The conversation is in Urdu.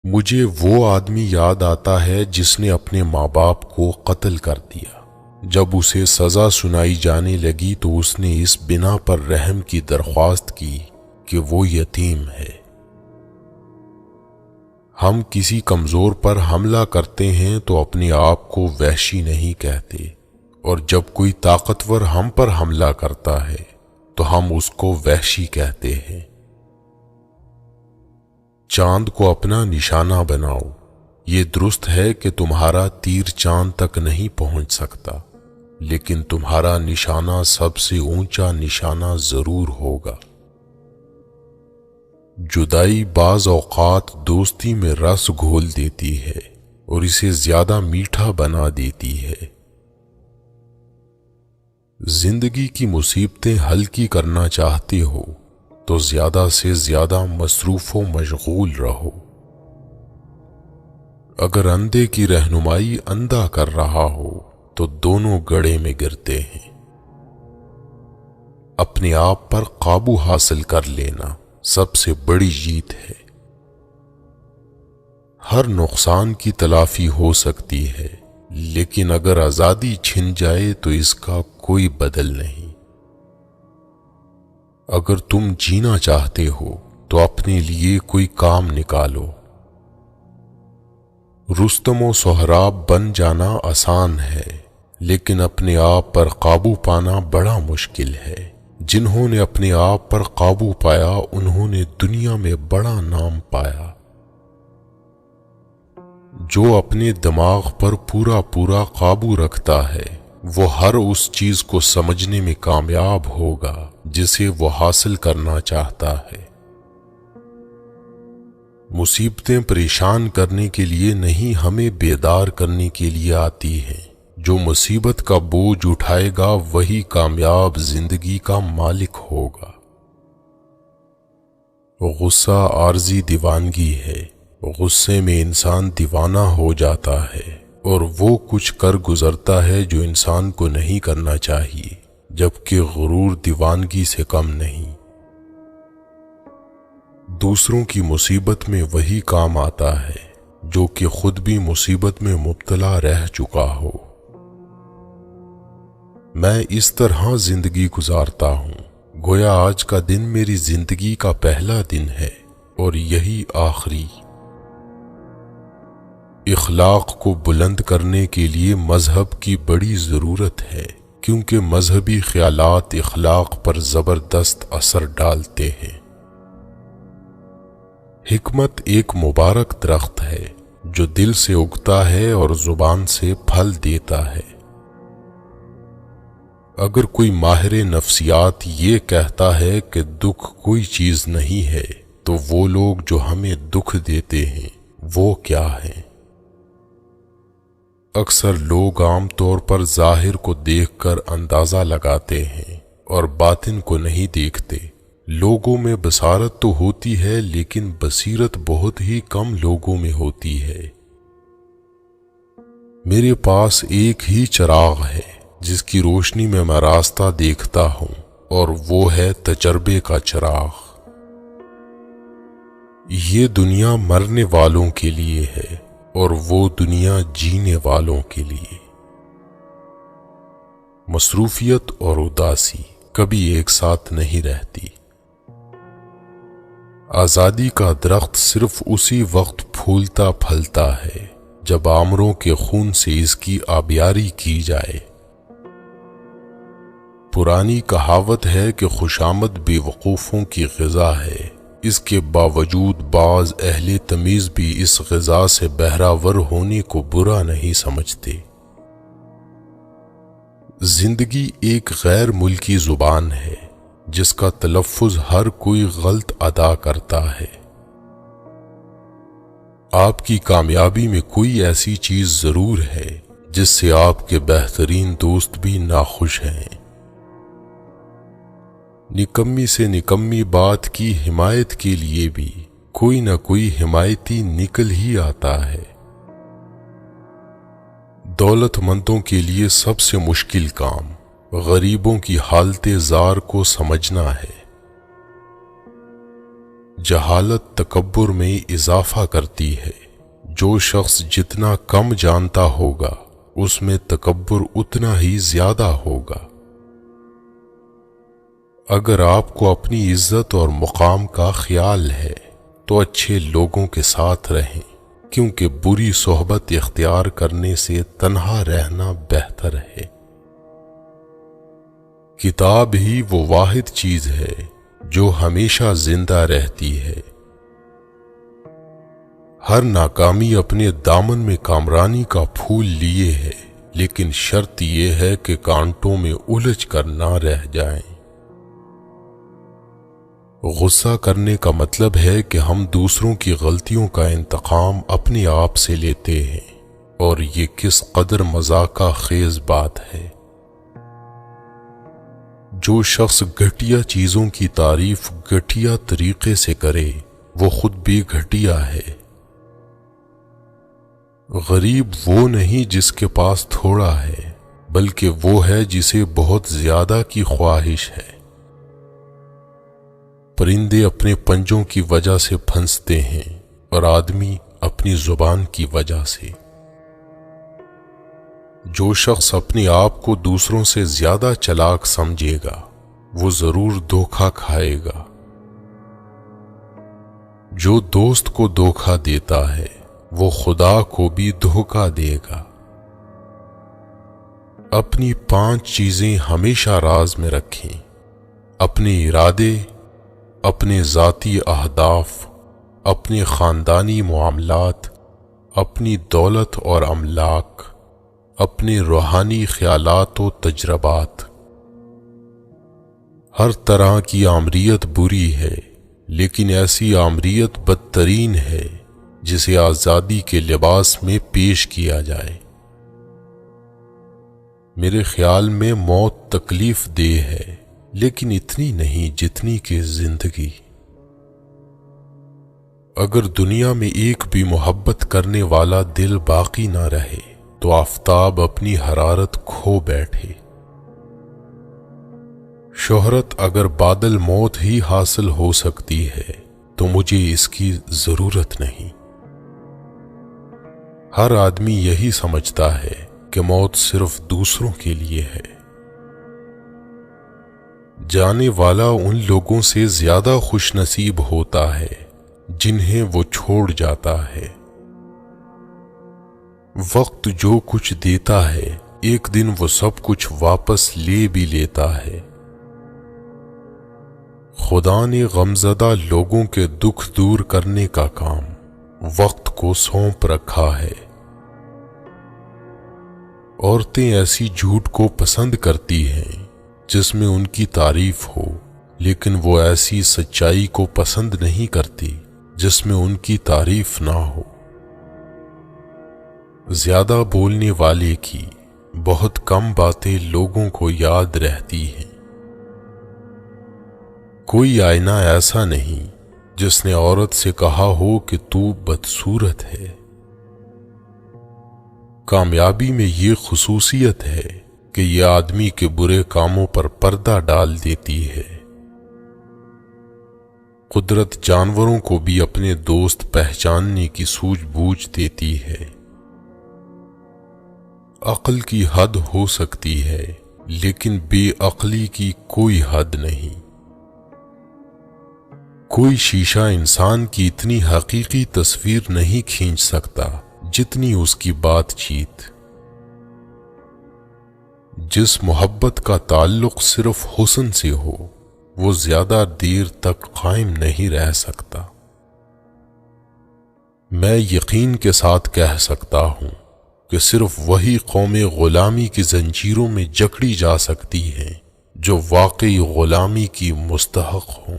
مجھے وہ آدمی یاد آتا ہے جس نے اپنے ماں باپ کو قتل کر دیا۔ جب اسے سزا سنائی جانے لگی تو اس نے اس بنا پر رحم کی درخواست کی کہ وہ یتیم ہے۔ ہم کسی کمزور پر حملہ کرتے ہیں تو اپنے آپ کو وحشی نہیں کہتے، اور جب کوئی طاقتور ہم پر حملہ کرتا ہے تو ہم اس کو وحشی کہتے ہیں۔ چاند کو اپنا نشانہ بناؤ۔ یہ درست ہے کہ تمہارا تیر چاند تک نہیں پہنچ سکتا، لیکن تمہارا نشانہ سب سے اونچا نشانہ ضرور ہوگا۔ جدائی بعض اوقات دوستی میں رس گھول دیتی ہے اور اسے زیادہ میٹھا بنا دیتی ہے۔ زندگی کی مصیبتیں ہلکی کرنا چاہتے ہو تو زیادہ سے زیادہ مصروف و مشغول رہو۔ اگر اندھے کی رہنمائی اندھا کر رہا ہو تو دونوں گڑھے میں گرتے ہیں۔ اپنے آپ پر قابو حاصل کر لینا سب سے بڑی جیت ہے۔ ہر نقصان کی تلافی ہو سکتی ہے، لیکن اگر آزادی چھن جائے تو اس کا کوئی بدل نہیں۔ اگر تم جینا چاہتے ہو تو اپنے لیے کوئی کام نکالو۔ رستم و سہراب بن جانا آسان ہے، لیکن اپنے آپ پر قابو پانا بڑا مشکل ہے۔ جنہوں نے اپنے آپ پر قابو پایا انہوں نے دنیا میں بڑا نام پایا۔ جو اپنے دماغ پر پورا قابو رکھتا ہے وہ ہر اس چیز کو سمجھنے میں کامیاب ہوگا جسے وہ حاصل کرنا چاہتا ہے۔ مصیبتیں پریشان کرنے کے لیے نہیں، ہمیں بیدار کرنے کے لیے آتی ہیں۔ جو مصیبت کا بوجھ اٹھائے گا وہی کامیاب زندگی کا مالک ہوگا۔ غصہ عارضی دیوانگی ہے۔ غصے میں انسان دیوانہ ہو جاتا ہے اور وہ کچھ کر گزرتا ہے جو انسان کو نہیں کرنا چاہیے، جبکہ غرور دیوانگی سے کم نہیں۔ دوسروں کی مصیبت میں وہی کام آتا ہے جو کہ خود بھی مصیبت میں مبتلا رہ چکا ہو۔ میں اس طرح زندگی گزارتا ہوں گویا آج کا دن میری زندگی کا پہلا دن ہے اور یہی آخری۔ اخلاق کو بلند کرنے کے لیے مذہب کی بڑی ضرورت ہے، کیونکہ مذہبی خیالات اخلاق پر زبردست اثر ڈالتے ہیں۔ حکمت ایک مبارک درخت ہے جو دل سے اگتا ہے اور زبان سے پھل دیتا ہے۔ اگر کوئی ماہر نفسیات یہ کہتا ہے کہ دکھ کوئی چیز نہیں ہے تو وہ لوگ جو ہمیں دکھ دیتے ہیں وہ کیا ہیں؟ اکثر لوگ عام طور پر ظاہر کو دیکھ کر اندازہ لگاتے ہیں اور باطن کو نہیں دیکھتے۔ لوگوں میں بصارت تو ہوتی ہے لیکن بصیرت بہت ہی کم لوگوں میں ہوتی ہے۔ میرے پاس ایک ہی چراغ ہے جس کی روشنی میں راستہ دیکھتا ہوں، اور وہ ہے تجربے کا چراغ۔ یہ دنیا مرنے والوں کے لیے ہے اور وہ دنیا جینے والوں کے لیے۔ مصروفیت اور اداسی کبھی ایک ساتھ نہیں رہتی۔ آزادی کا درخت صرف اسی وقت پھولتا پھلتا ہے جب آمروں کے خون سے اس کی آبیاری کی جائے۔ پرانی کہاوت ہے کہ خوشامد بے وقوفوں کی غذا ہے، اس کے باوجود بعض اہل تمیز بھی اس غذا سے بہرہ ور ہونے کو برا نہیں سمجھتے۔ زندگی ایک غیر ملکی زبان ہے جس کا تلفظ ہر کوئی غلط ادا کرتا ہے۔ آپ کی کامیابی میں کوئی ایسی چیز ضرور ہے جس سے آپ کے بہترین دوست بھی ناخوش ہیں۔ نکمی سے نکمی بات کی حمایت کے لیے بھی کوئی نہ کوئی حمایتی نکل ہی آتا ہے۔ دولت مندوں کے لیے سب سے مشکل کام غریبوں کی حالت زار کو سمجھنا ہے۔ جہالت تکبر میں اضافہ کرتی ہے۔ جو شخص جتنا کم جانتا ہوگا اس میں تکبر اتنا ہی زیادہ ہوگا۔ اگر آپ کو اپنی عزت اور مقام کا خیال ہے تو اچھے لوگوں کے ساتھ رہیں، کیونکہ بری صحبت اختیار کرنے سے تنہا رہنا بہتر ہے۔ کتاب ہی وہ واحد چیز ہے جو ہمیشہ زندہ رہتی ہے۔ ہر ناکامی اپنے دامن میں کامرانی کا پھول لیے ہے، لیکن شرط یہ ہے کہ کانٹوں میں الجھ کر نہ رہ جائیں۔ غصہ کرنے کا مطلب ہے کہ ہم دوسروں کی غلطیوں کا انتقام اپنے آپ سے لیتے ہیں، اور یہ کس قدر مذاقہ خیز بات ہے۔ جو شخص گھٹیا چیزوں کی تعریف گھٹیا طریقے سے کرے وہ خود بھی گھٹیا ہے۔ غریب وہ نہیں جس کے پاس تھوڑا ہے، بلکہ وہ ہے جسے بہت زیادہ کی خواہش ہے۔ پرندے اپنے پنجوں کی وجہ سے پھنستے ہیں اور آدمی اپنی زبان کی وجہ سے۔ جو شخص اپنے آپ کو دوسروں سے زیادہ چالاک سمجھے گا وہ ضرور دھوکہ کھائے گا۔ جو دوست کو دھوکہ دیتا ہے وہ خدا کو بھی دھوکہ دے گا۔ اپنی 5 چیزیں ہمیشہ راز میں رکھیں: اپنے ارادے، اپنے ذاتی اہداف، اپنے خاندانی معاملات، اپنی دولت اور املاک، اپنے روحانی خیالات و تجربات۔ ہر طرح کی آمریت بری ہے، لیکن ایسی آمریت بدترین ہے جسے آزادی کے لباس میں پیش کیا جائے۔ میرے خیال میں موت تکلیف دہ ہے، لیکن اتنی نہیں جتنی کہ زندگی۔ اگر دنیا میں ایک بھی محبت کرنے والا دل باقی نہ رہے تو آفتاب اپنی حرارت کھو بیٹھے۔ شہرت اگر بادل موت ہی حاصل ہو سکتی ہے تو مجھے اس کی ضرورت نہیں۔ ہر آدمی یہی سمجھتا ہے کہ موت صرف دوسروں کے لیے ہے۔ جانے والا ان لوگوں سے زیادہ خوش نصیب ہوتا ہے جنہیں وہ چھوڑ جاتا ہے۔ وقت جو کچھ دیتا ہے ایک دن وہ سب کچھ واپس لے بھی لیتا ہے۔ خدا نے غمزدہ لوگوں کے دکھ دور کرنے کا کام وقت کو سونپ رکھا ہے۔ عورتیں ایسی جھوٹ کو پسند کرتی ہیں جس میں ان کی تعریف ہو، لیکن وہ ایسی سچائی کو پسند نہیں کرتی جس میں ان کی تعریف نہ ہو۔ زیادہ بولنے والے کی بہت کم باتیں لوگوں کو یاد رہتی ہیں۔ کوئی آئینہ ایسا نہیں جس نے عورت سے کہا ہو کہ تو بدصورت ہے۔ کامیابی میں یہ خصوصیت ہے کہ یہ آدمی کے برے کاموں پر پردہ ڈال دیتی ہے۔ قدرت جانوروں کو بھی اپنے دوست پہچاننے کی سوجھ بوجھ دیتی ہے۔ عقل کی حد ہو سکتی ہے، لیکن بے عقلی کی کوئی حد نہیں۔ کوئی شیشہ انسان کی اتنی حقیقی تصویر نہیں کھینچ سکتا جتنی اس کی بات چیت۔ جس محبت کا تعلق صرف حسن سے ہو وہ زیادہ دیر تک قائم نہیں رہ سکتا۔ میں یقین کے ساتھ کہہ سکتا ہوں کہ صرف وہی قومیں غلامی کی زنجیروں میں جکڑی جا سکتی ہیں جو واقعی غلامی کی مستحق ہوں۔